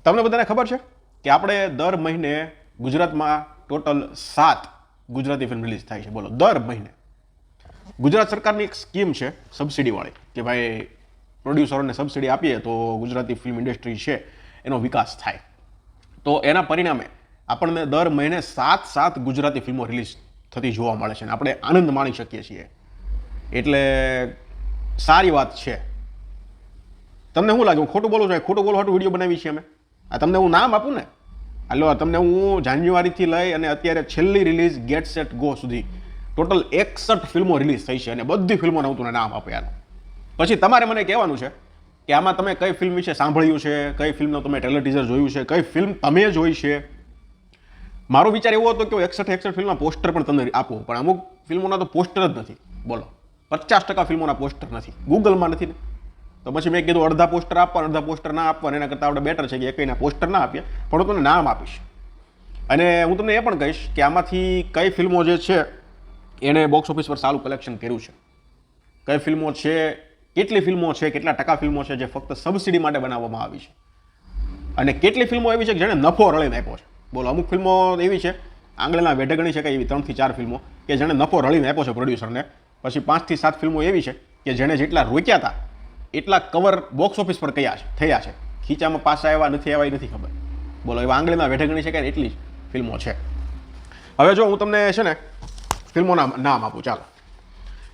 તમને બધાને ખબર છે કે આપણે દર મહિને ગુજરાતમાં ટોટલ 7 ગુજરાતી ફિલ્મ રિલીઝ થાય છે. બોલો, દર મહિને. ગુજરાત સરકારની એક સ્કીમ છે સબસિડીવાળી કે ભાઈ પ્રોડ્યુસરોને સબસિડી આપીએ તો ગુજરાતી ફિલ્મ ઇન્ડસ્ટ્રી છે એનો વિકાસ થાય. તો એના પરિણામે આપણને દર મહિને 7 ગુજરાતી ફિલ્મો રિલીઝ થતી જોવા મળે છે અને આપણે આનંદ માણી શકીએ છીએ. એટલે સારી વાત છે. તમને શું લાગે હું ખોટું બોલું છું? ખોટું બોલવા વિડીયો બનાવી છે અમે. આ તમને હું નામ આપું ને, હાલો તમને હું જાન્યુઆરીથી લઈ અને અત્યારે છેલ્લી રિલીઝ ગેટ સેટ ગો સુધી ટોટલ 61 ફિલ્મો રિલીઝ થઈ છે અને બધી ફિલ્મોને હું તમને નામ આપ્યા. પછી તમારે મને કહેવાનું છે કે આમાં તમે કઈ ફિલ્મ વિશે સાંભળ્યું છે, કઈ ફિલ્મનો તમે ટ્રેલર ટીઝર જોયું છે, કઈ ફિલ્મ તમે જોઈ છે. મારો વિચાર એવો હતો કે 61 ફિલ્મના પોસ્ટર પણ તમને આપું, પણ અમુક ફિલ્મોના તો પોસ્ટર જ નથી. બોલો, 50% ફિલ્મોના પોસ્ટર નથી, ગૂગલમાં નથી ને. તો પછી મેં કીધું અડધા પોસ્ટર આપવા, અડધા પોસ્ટર ના આપવા, એના કરતાં આપણે બેટર છે કે એકના પોસ્ટર ના આપીએ, પણ હું તમને નામ આપીશ. અને હું તમને એ પણ કહીશ કે આમાંથી કઈ ફિલ્મો જે છે એણે બોક્સ ઓફિસ પર સારું કલેક્શન કર્યું છે, કઈ ફિલ્મો છે, કેટલી ફિલ્મો છે, કેટલા ટકા ફિલ્મો છે જે ફક્ત સબસિડી માટે બનાવવામાં આવી છે, અને કેટલી ફિલ્મો એવી છે કે જેણે નફો રળીને આપ્યો છે. બોલો, અમુક ફિલ્મો એવી છે આંગળીના વેઢે ગણી શકાય એવી 3 થી 4 ફિલ્મો કે જેણે નફો રળીને આપ્યો છે પ્રોડ્યુસરને. પછી 5 થી 7 ફિલ્મો એવી છે કે જેણે જેટલા રોક્યા હતા એટલા કવર બોક્સ ઓફિસ પર થયા છે. ખીચામાં પાછા આવ્યા નથી આવ્યા એ નથી ખબર. બોલો, એવા આંગળીના વેઢે ગણી શકાય એટલી જ ફિલ્મો છે. હવે જો હું તમને છે ને ફિલ્મોના નામ આપું, ચાલો.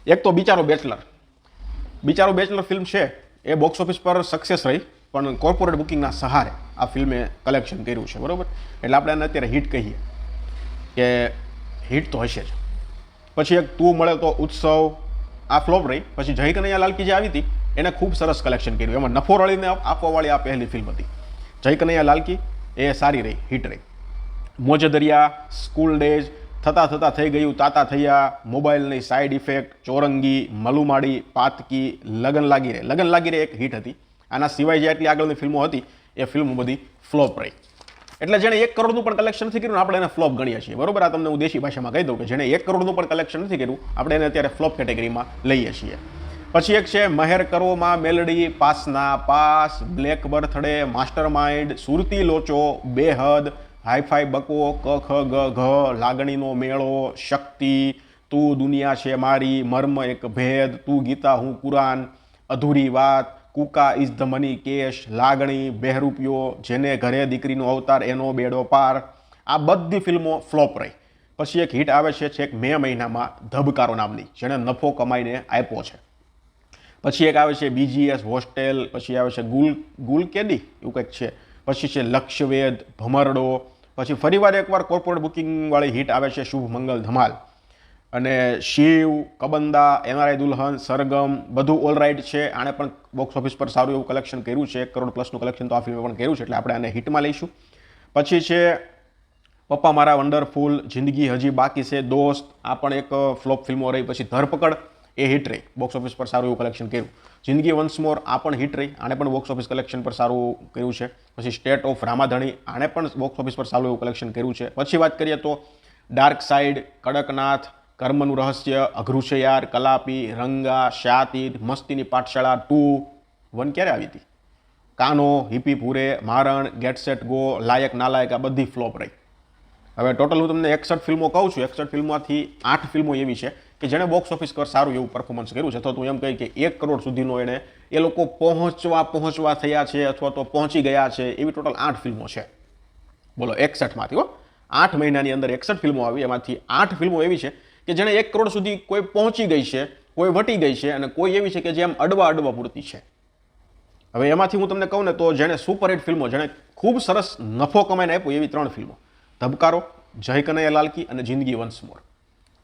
એક તો બિચારો બેચલર ફિલ્મ છે એ બોક્સ ઓફિસ પર સક્સેસ રહી, પણ કોર્પોરેટ બુકિંગના સહારે આ ફિલ્મે કલેક્શન કર્યું છે, બરોબર. એટલે આપણે એને અત્યારે હિટ કહીએ કે હિટ તો હશે જ. પછી એક તું મળે તો ઉત્સવ, આ ફ્લોપ રહી. પછી જય કનૈયા લાલકી જે આવી હતી એને ખૂબ સરસ કલેક્શન કર્યું, એમાં નફો રળીને આપવાવાળી આ પહેલી ફિલ્મ હતી. જય કનૈયા લાલકી એ સારી રહી, હિટ રહી. મોજે દરિયા, સ્કૂલ ડેઝ, થતા થઈ ગયું, તાતા થયા, મોબાઈલની સાઇડ ઇફેક્ટ, ચોરંગી, મલુમાડી, પાતકી, લગન લાગી રે એક હિટ હતી. આના સિવાય જે આટલી આગળની ફિલ્મો હતી એ ફિલ્મો બધી ફ્લોપ રહી. એટલે જેણે 1 કરોડનું પણ કલેક્શન નથી કર્યું આપણે એને ફ્લોપ ગણીએ છીએ, બરોબર. આ તમને હું દેશી ભાષામાં કહી દઉં કે જેણે 1 કરોડનું પણ કલેક્શન નથી કર્યું આપણે એને અત્યારે ફ્લોપ કેટેગરીમાં લઈએ છીએ. પછી એક છે Maher Karo Maa Meldi, Paasna Paas, Black Birthday, Mastermind, Surti Locho, Behad, hi fi Bako, ક ખ ગ ઘ, લાગણીનો મેળો, શક્તિ, તું દુનિયા છે મારી, મર્મ એક ભેદ, તું ગીતા હું કુરાન, અધૂરી વાત, કુકા ઇઝ ધ મની કેશ, લાગણી, બહેરૂપિયો, જેને ઘરે દીકરીનો અવતાર એનો બેડો પાર. આ બધી ફિલ્મો ફ્લોપ રહી. પછી એક હિટ આવે છે છેક મે મહિનામાં ધબકારો નામની, જેણે નફો કમાઈને આપ્યો છે. પછી એક આવે છે બીજીએસ હોસ્ટેલ, પછી આવે છે ગુલ કેદી એવું કંઈક છે, પછી છે લક્ષ્યવેદ, ભમરડો. પછી ફરીવાર એકવાર કોર્પોરેટ બુકિંગવાળી હિટ આવે છે શુભ મંગલ ધમાલ. અને શિવ, કબંદા, એનઆરઆઈ દુલ્હન, સરગમ, બધું ઓલરાઇટ છે. આણે પણ બોક્સ ઓફિસ પર સારું એવું કલેક્શન કર્યું છે, 1 કરોડ પ્લસનું કલેક્શન તો આ ફિલ્મે પણ કર્યું છે, એટલે આપણે આને હિટમાં લઈશું. પછી છે પપ્પા મારા વન્ડરફુલ, જિંદગી હજી બાકી છે, દોસ્ત, આ પણ એક ફ્લોપ ફિલ્મો રહી. પછી ધરપકડ એ હિટ રહી, બોક્સ ઓફિસ પર સારું એવું કલેક્શન કર્યું. જિંદગી વન્સ મોર, આ પણ હિટ રહી, આણે પણ બોક્સ ઓફિસ કલેક્શન પર સારું કર્યું છે. પછી સ્ટેટ ઓફ રામાધણી, આણે પણ બોક્સ ઓફિસ પર સારું એવું કલેક્શન કર્યું છે. પછી વાત કરીએ તો ડાર્ક સાઇડ, કડકનાથ, કર્મનું રહસ્ય, અઘરું છે યાર, કલાપી, રંગા, શાતીત, મસ્તીની પાઠશાળા 2, 1 ક્યારે આવી હતી, કાનો, હિપી પૂરે, મારણ, ગેટ સેટ ગો, લાયક નાલાયક, આ બધી ફ્લોપ રહી. હવે ટોટલ હું તમને 61 ફિલ્મો કહું છું. 61 ફિલ્મોમાંથી 8 ફિલ્મો એવી છે કે જેણે બોક્સ ઓફિસ પર સારું એવું પરફોર્મન્સ કર્યું છે, અથવા તો એમ કહી કે 1 કરોડ સુધીનો એ લોકો પહોંચવા થયા છે અથવા તો પહોંચી ગયા છે. એવી ટોટલ 8 ફિલ્મો છે. બોલો, 61માંથી 8 મહિનાની અંદર 61 ફિલ્મો આવી, એમાંથી 8 ફિલ્મો એવી છે કે જેણે 1 કરોડ સુધી કોઈ પહોંચી ગઈ છે, કોઈ વટી ગઈ છે, અને કોઈ એવી છે કે જે આમ અડવા પૂરતી છે. હવે એમાંથી હું તમને કહું ને તો જેણે સુપરહિટ ફિલ્મો, જેણે ખૂબ સરસ નફો કમાઈને આપ્યો એવી 3 ફિલ્મો, ધબકારો, જય કનૈયા લાલકી અને જિંદગી વન્સ મોર.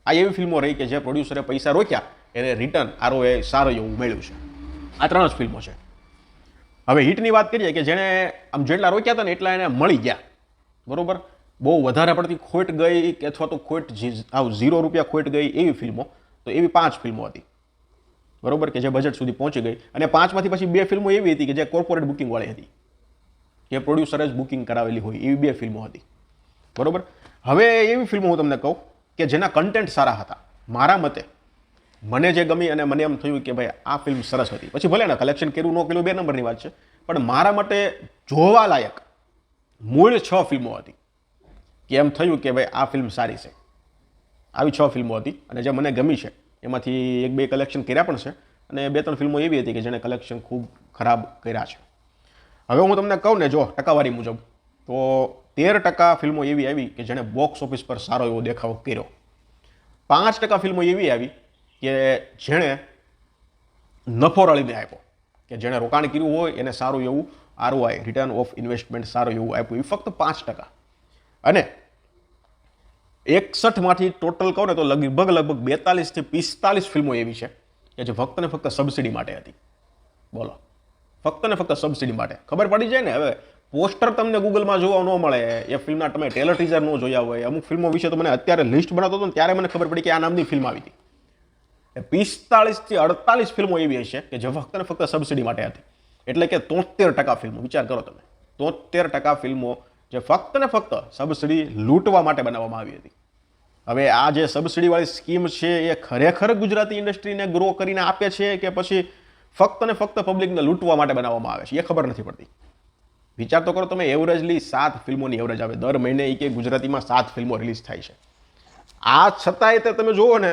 આ એવી ફિલ્મો રહી કે જે પ્રોડ્યુસરે પૈસા રોક્યા એને રિટર્ન ROI સારું એવું મળ્યું છે. આ 3 જ ફિલ્મો છે. હવે હિટની વાત કરીએ કે જેણે આમ જેટલા રોક્યા હતા ને એટલા એને મળી ગયા, બરોબર. બહુ વધારે પડતી ખોટ ગઈ કે અથવા તો ખોટ 0 રૂપિયા ખોટ ગઈ એવી ફિલ્મો, તો એવી 5 ફિલ્મો હતી, બરોબર, કે જે બજેટ સુધી પહોંચી ગઈ. અને 5માંથી પછી 2 ફિલ્મો એવી હતી કે જે કોર્પોરેટ બુકિંગવાળી હતી, કે પ્રોડ્યુસરે જ બુકિંગ કરાવેલી હોય, એવી 2 ફિલ્મો હતી, બરોબર. હવે એવી ફિલ્મો હું તમને કહું કે જેના કન્ટેન્ટ સારા હતા. મારા મતે મને જે ગમી અને મને એમ થયું કે ભાઈ આ ફિલ્મ સરસ હતી. પછી ભલે ને કલેક્શન કર્યું ન કર્યું 2 નંબરની વાત છે, પણ મારા માટે જોવા લાયક મૂળ 6 ફિલ્મો હતી કે એમ થયું કે ભાઈ આ ફિલ્મ સારી છે. આવી 6 ફિલ્મો હતી અને જે મને ગમી છે એમાંથી 1-2 કલેક્શન કર્યા પણ છે અને 2-3 ફિલ્મો એવી હતી કે જેણે કલેક્શન ખૂબ ખરાબ કર્યા છે. હવે હું તમને કહું ને, જો ટકાવારી મુજબ તો 13% ફિલ્મો એવી આવી કે જેણે બોક્સ ઓફિસ પર સારો એવો દેખાવ કર્યો. 5% ફિલ્મો એવી આવી કે જેણે નફો રળીને આપ્યો, કે જેણે રોકાણ કર્યું હોય એને સારું એવું ROI રિટર્ન ઓફ ઇન્વેસ્ટમેન્ટ સારું એવું આપ્યું, એ ફક્ત 5%. અને 61માંથી ટોટલ કહું ને તો લગભગ 42 થી 45 ફિલ્મો એવી છે કે જે ફક્ત ને ફક્ત સબસિડી માટે હતી. બોલો, ફક્ત ને ફક્ત સબસિડી માટે. ખબર પડી જાય ને, હવે પોસ્ટર તમને ગૂગલમાં જોવા ન મળે, એ ફિલ્મના તમે ટેલર ટીઝર ન જોયા હોય. અમુક ફિલ્મો વિશે તો મને અત્યારે લિસ્ટ બનાવતો હતો ને ત્યારે મને ખબર પડી કે આ નામની ફિલ્મ આવી હતી. 45 થી 48 ફિલ્મો એવી હશે કે જે ફક્ત ને ફક્ત સબસિડી માટે હતી. એટલે કે 73% ફિલ્મો, વિચાર કરો તમે, 73% ફિલ્મો જે ફક્ત ને ફક્ત સબસિડી લૂંટવા માટે બનાવવામાં આવી હતી. હવે આ જે સબસિડીવાળી સ્કીમ છે એ ખરેખર ગુજરાતી ઇન્ડસ્ટ્રીને ગ્રો કરીને આપે છે કે પછી ફક્ત ને ફક્ત પબ્લિકને લૂંટવા માટે બનાવવામાં આવે છે, એ ખબર નથી પડતી. વિચાર તો કરો તમે, એવરેજલી 7 ફિલ્મોની એવરેજ આવે દર મહિને. એ કે ગુજરાતીમાં 7 ફિલ્મો રિલીઝ થાય છે. આ છતાંય તે તમે જુઓ ને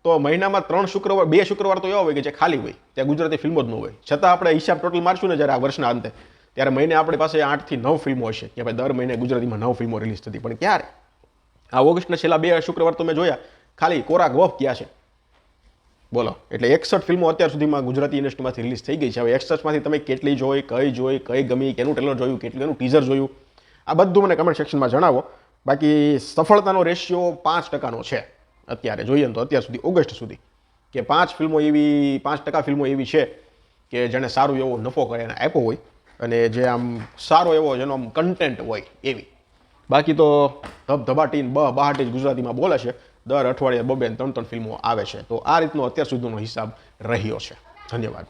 તો મહિનામાં 2 શુક્રવાર તો એવા હોય કે જે ખાલી હોય, ત્યાં ગુજરાતી ફિલ્મો જ ન હોય. છતાં આપણે હિસાબ ટોટલ મારશું ને જ્યારે આ વર્ષના અંતે, ત્યારે મહિને આપણી પાસે 8 થી 9 ફિલ્મો હશે કે ભાઈ દર મહિને ગુજરાતીમાં 9 ફિલ્મો રિલીઝ થતી. પણ ક્યારે આ ઓગસ્ટના છેલ્લા 2 શુક્રવાર તો મેં જોયા, ખાલી કોરા ગવફ ગયા છે. બોલો, એટલે 61 ફિલ્મો અત્યાર સુધીમાં ગુજરાતી ઇન્ડસ્ટ્રીમાંથી રિલીઝ થઈ ગઈ છે. હવે 61માંથી તમે કેટલી જોઈ, કઈ ગમી, કેનું ટ્રેલર જોયું, કેટલું એનું ટીઝર જોયું, આ બધું મને કમેન્ટ સેક્શનમાં જણાવો. બાકી સફળતાનો રેશિયો 5%નો છે અત્યારે જોઈએ ને તો, અત્યાર સુધી ઓગસ્ટ સુધી, કે 5% ફિલ્મો એવી છે કે જેને સારું એવો નફો કરીને આપ્યો હોય અને જે આમ સારો એવો જેનો આમ કન્ટેન્ટ હોય એવી. બાકી તો ધબધબાટીને બહાટી જ ગુજરાતીમાં બોલે છે. દર અઠવાડિયે 2-3 ફિલ્મો આવે છે. તો આ રીતનો અત્યાર સુધીનો હિસાબ રહ્યો છે. ધન્યવાદ.